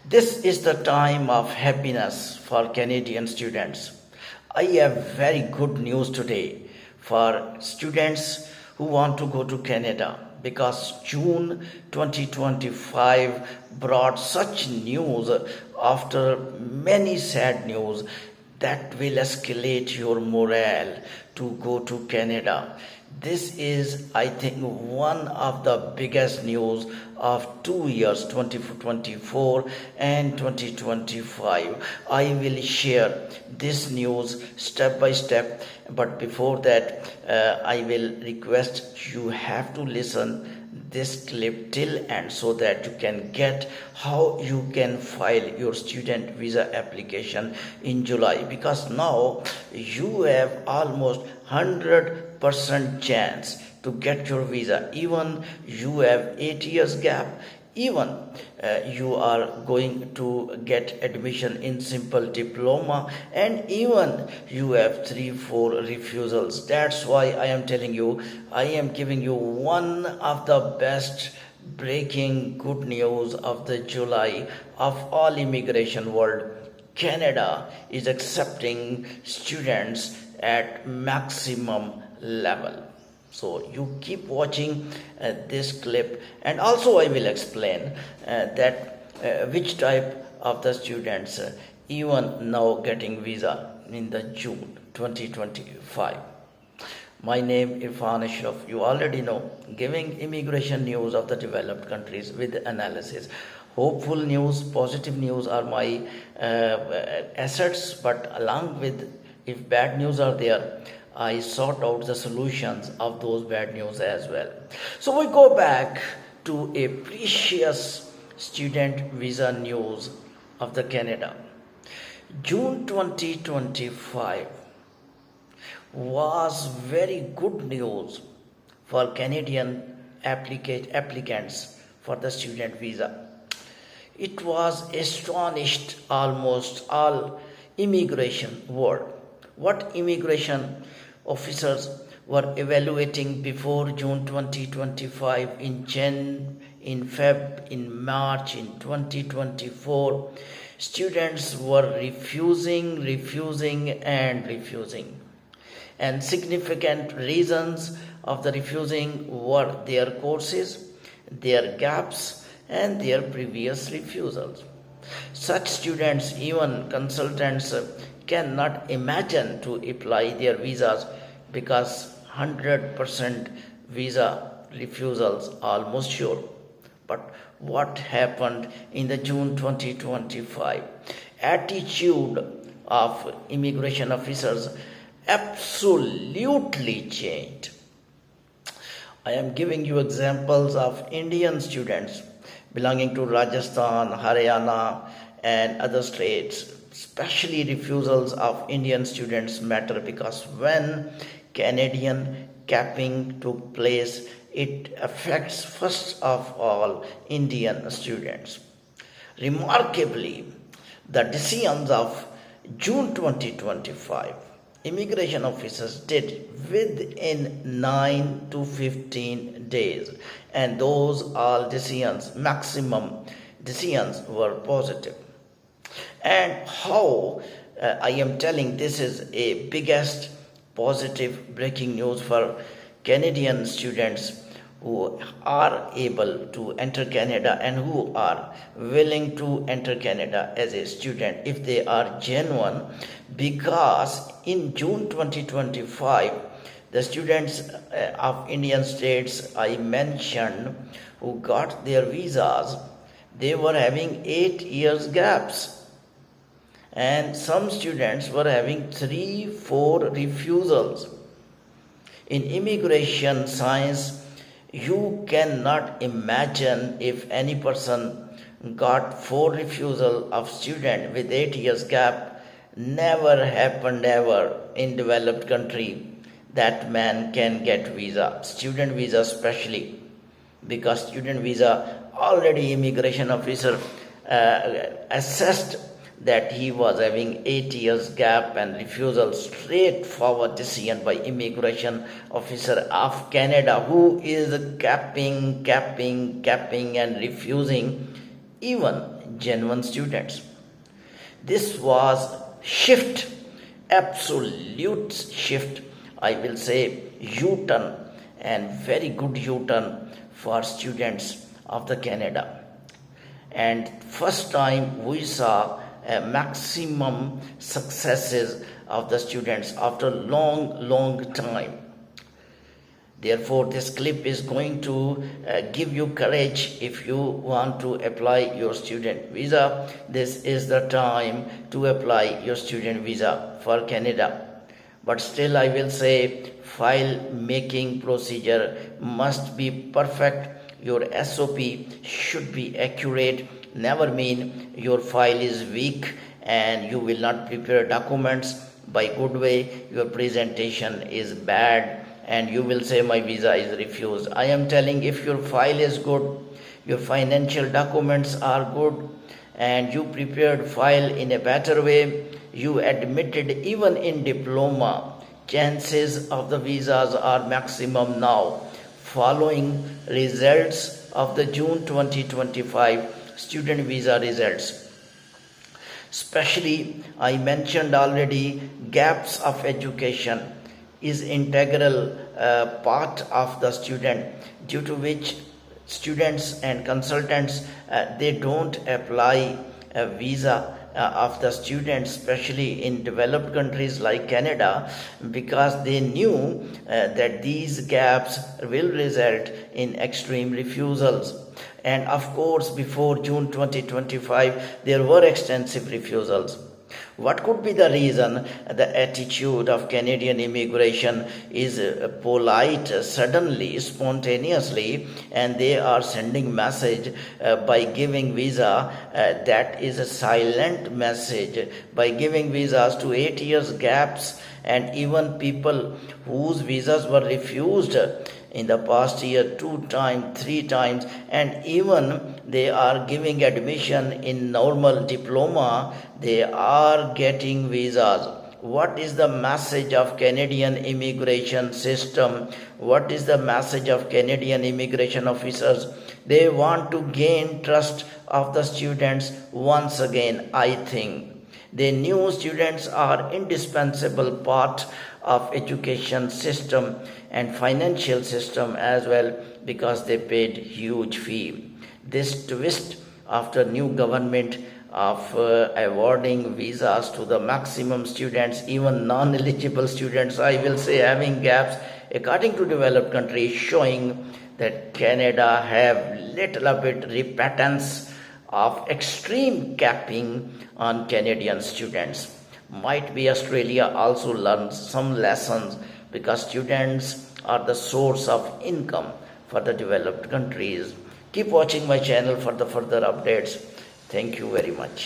This is the time of happiness for Canadian students. I have very good news today for students who want to go to Canada because June 2025 brought such news after many sad news that will escalate your morale to go to Canada. This is, I think, one of the biggest news of 2 years, 2024 and 2025. I will share this news step by step, but before that, I will request you have to listen this clip till end so that you can get how you can file your student visa application in July, because now you have almost 100% chance to get your visa. Even you have 8 years gap, even you are going to get admission in simple diploma, and even you have 3-4 refusals. That's why I am telling you, I am giving you one of the best breaking good news of the July of all immigration world. Canada is accepting students at maximum level. So you keep watching this clip, and also I will explain that which type of the students even now getting visa in the June 2025. My name Irfan Ashraf. You already know, giving immigration news of the developed countries with analysis. Hopeful news, positive news are my assets, but along with, if bad news are there, I sort out the solutions of those bad news as well. So we go back to a precious student visa news of the Canada. June 2025 was very good news for Canadian applicants for the student visa. It was astonished almost all immigration world. What immigration officers were evaluating before June 2025, in Jan, in Feb, in March, in 2024, students were refusing, and significant reasons of the refusing were their courses, their gaps, and their previous refusals. Such students, even consultants, cannot imagine to apply their visas because 100% visa refusals almost sure. But what happened in the June 2025? Attitude of immigration officers absolutely changed. I am giving you examples of Indian students belonging to Rajasthan, Haryana, and other states. Especially refusals of Indian students matter because when Canadian capping took place, it affects first of all Indian students. Remarkably, the decisions of June 2025, immigration officers did within 9 to 15 days, and those all decisions, maximum decisions, were positive. And how I am telling this is a biggest positive breaking news for Canadian students who are able to enter Canada and who are willing to enter Canada as a student if they are genuine, because in June 2025 the students of Indian states I mentioned who got their visas, they were having 8 years gaps. And some students were having 3-4 refusals. In immigration science, you cannot imagine if any person got 4 refusal of student with 8 years gap. Never happened ever in developed country that man can get visa, student visa especially, because student visa already immigration officer assessed that he was having 8 years gap and refusal, straightforward decision by immigration officer of Canada, who is capping and refusing even genuine students. This was shift, absolute shift, I will say U-turn, and very good U-turn for students of the Canada. And first time we saw a maximum successes of the students after long time. Therefore, this clip is going to give you courage if you want to apply your student visa. This is the time to apply your student visa for Canada. But still, I will say file making procedure must be perfect. Your SOP should be accurate. Never mean your file is weak and you will not prepare documents by good way. Your presentation is bad and you will say my visa is refused. I am telling, if your file is good, your financial documents are good, and you prepared file in a better way, you admitted even in diploma, chances of the visas are maximum now. Following results of the June 2025 student visa results. Especially, I mentioned already, gaps of education is integral part of the student, due to which students and consultants they don't apply a visa of the students, especially in developed countries like Canada, because they knew that these gaps will result in extreme refusals. And of course, before June 2025, there were extensive refusals. What could be the reason? The attitude of Canadian immigration is polite, suddenly, spontaneously, and they are sending message by giving visa that is a silent message, by giving visas to 8 years gaps, and even people whose visas were refused in the past year 2 times, 3 times, and even they are giving admission in normal diploma, they are getting visas. What is the message of Canadian immigration system? What is the message of Canadian immigration officers? They want to gain trust of the students once again, I think. They knew students are indispensable part of education system and financial system as well, because they paid huge fee. This twist after new government of awarding visas to the maximum students, even non-eligible students, I will say, having gaps, according to developed countries, showing that Canada have little bit repentance of extreme capping on Canadian students. Might be Australia also learns some lessons, because students are the source of income for the developed countries. Keep watching my channel for the further updates. Thank you very much.